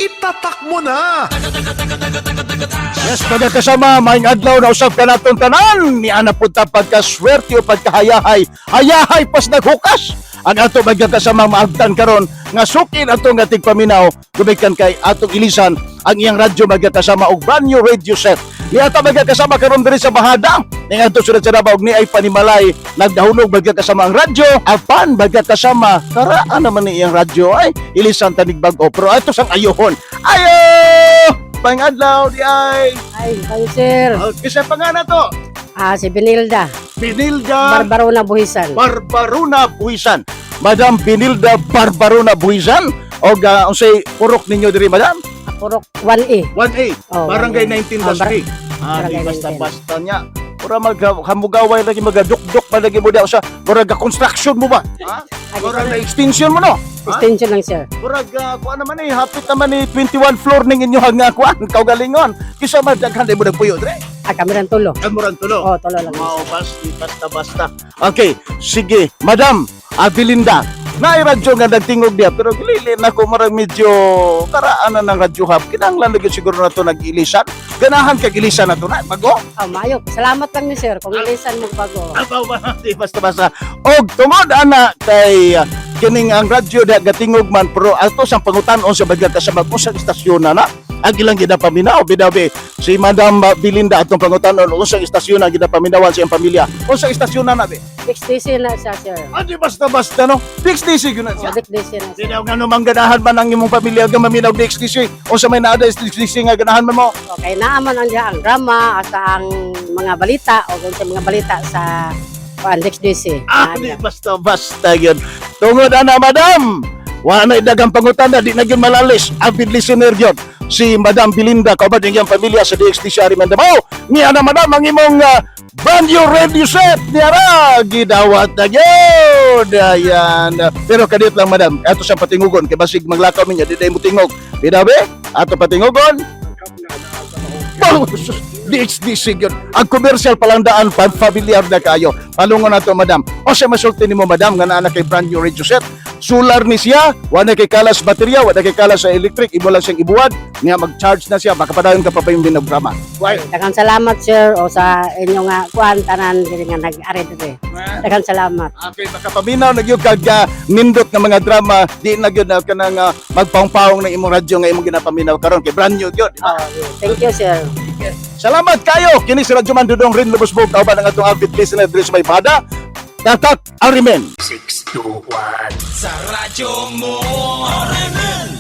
itatak mo na! Yes, mga kasama, maing adlaw na usap ka natong tanan. Ni ana punta pagkaswerte o pagkahayahay. Hayahay pas naghukas. Ang ato mga kasama maagtan karon nga sukin atong ating paminaw. Gumikan kay atong ilisan ang iyang radyo mga kasama og brand new radio set. Ni ato mga kasama karon diri sa Bahada. Ning ato sunod sa Davao ni ay panimalay nagdahulog mga kasama ang radyo. Apan mga kasama karaan naman ni iyang radyo ay ilisan tanig bag-o. Pero ato sang ayohon. Ayo! Pangadlaw di ay. Ay, kayo sir. Kasi pa nga na to. Si Benilda. Binilda Barbarona Buhisan. Barbarona Buhisan. Madam Binilda Barbarona Buhisan. O unsay purok ninyo diri madam? Purok 1A. 1A. Oh, Barangay 1A. 19 Daspi. Barangay Di 19. basta-basta niya. Pura maghamugaway lagi magaduk-duk pa lagi mo daw sa murag construction mo ba? Ha? Murag extension mo no? Ha? Extension lang sir. Murag kuan naman eh hapit naman ni 21 floor ning inyohang kuan kaugalingon. Kisa madaghan mo nagpuyo dire. Kami rin tulo. Murag tulo. Oh, tulo lang. Wow, basta. Okay, sige. Madam, Belinda, naay radyo nga nagtingog diya, pero gilili na ko marang medyo karaan na ng radyo hub. Kinahanglan lagi siguro na to nag-ilisan. Ganahan kag ilisan na to na, bago? Mayo. Salamat lang ni sir kung ilisan mo bago. Abaw ba? Di basta-basta. Og tungod ana kay kining ang radyo da gatingog man, pero ato sang pangutan-on sa bagay kasama kung sa istasyon na. Ang ilang ginapaminaw, bidabi, si Madam Belinda atong pangutan-on usang istasyon na ginapaminawan sa iyang pamilya. Usang istasyon na be? XDC na siya sir. Di basta-basta no? XDC yun na siya. XDC na Di siya. daw nga namang ganahan man ang imong pamilya nga maminaw di XDC. O sa may naada XDC nga ganahan man mo. Okay, naaman ang diya ang drama at ang mga balita o kung sa mga balita sa XDC. Di basta-basta yun. Tungod ana, madam. Wala na idagang pangutan na, di na yun malalis. Avid listener yun. Si Madam Belinda, kaubad yung iyang pamilya sa DXDC Ariman Davao. Niya na madam, ang imong brand new radio set. Niya ra, gidawat na yun. Ayan. Pero kadit lang madam, ato siyang patingugon. Kaya basig maglakaw niya, di na mo tingog. Bidabe, ato patingugon. DXDC yun. Ang commercial palandaan, familiar na kayo. Palungon na to, madam. O siya masulti ni mo, madam, nga na kay brand new radio set. Solar ni siya, wala kay kalas baterya, wala kay kalas sa electric, imo lang siyang ibuwad, niya mag-charge na siya, baka padayon ka pa pa yung binograma. Why? Daghang salamat sir o sa inyo nga kuan tanan diri nga nag-ari diri. Daghang salamat. Okay, baka paminaw na yun kag nindot nga mga drama, di na yun na kanang magpaong-paong na imong radyo nga imong ginapaminaw karon kay brand new yun. Thank you sir. Salamat kayo! Kini si Radyo Man Dudong Rin Lubusbog, kauban ang atong avid listener diri sa may Bahada. Tatak Arimen. 621 sa radyo mo, Arimen!